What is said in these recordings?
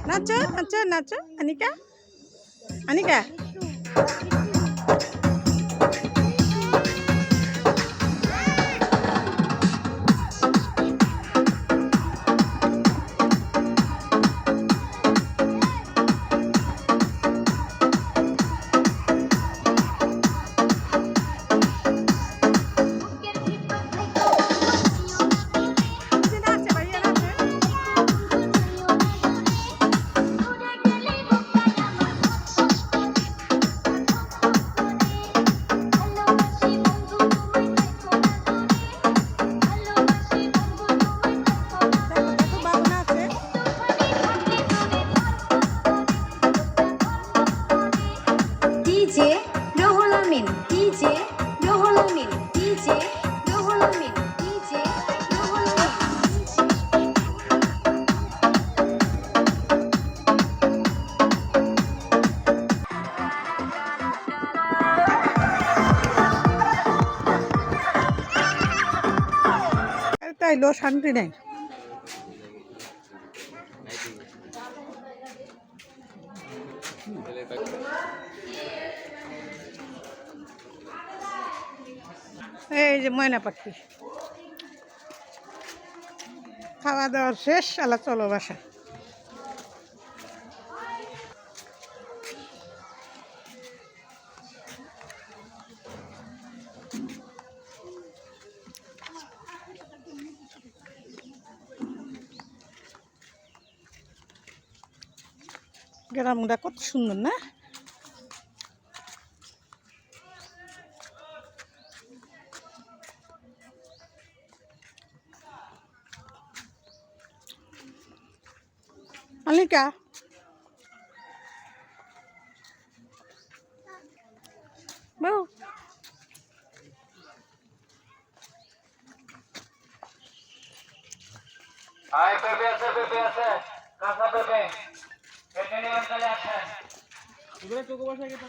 নাচো নাচো নাচো আনিকা আনিকা তাইলেও শান্তি নেই। এই যে ময়না পাখি খাওয়া দাওয়ার শেষ, আলা চলো বাসায়। গ্রামটা কত সুন্দর না? আলিকা বউ আয় পেপে আছে কাঁচা পেপে কেটে নিয়ে চলে আসেন। এগুলো চোখ বসে গেছে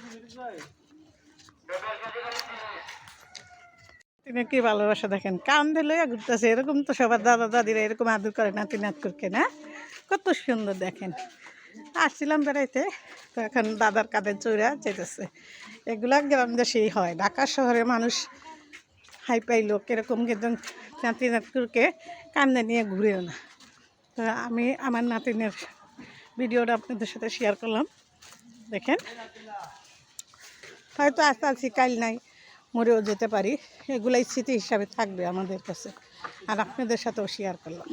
তিনি কি ভালোবাসা দেখেন, কান দিলে ঘুরতেছে। এরকম তো সবার দাদা দাদিরা এরকম আদর করে নাতি নাতকুরকে না? কত সুন্দর দেখেন। আসছিলাম বেড়াইতে, তো এখন দাদার কাঁধে চড়া যেতেছে। এগুলা গ্রাম দেশেই হয়, ঢাকা শহরে মানুষ হাই পাই লোক এরকম কিন্তু নাতি নাতকুরকে কান্দে নিয়ে ঘুরেও না। তো আমি আমার নাতিনের ভিডিওটা আপনাদের সাথে শেয়ার করলাম। দেখেন, হয়তো আস্তে আছি কাল নাই, মরেও যেতে পারি। এগুলাই স্মৃতি হিসাবে থাকবে আমাদের কাছে, আর আপনাদের সাথেও শেয়ার করলাম।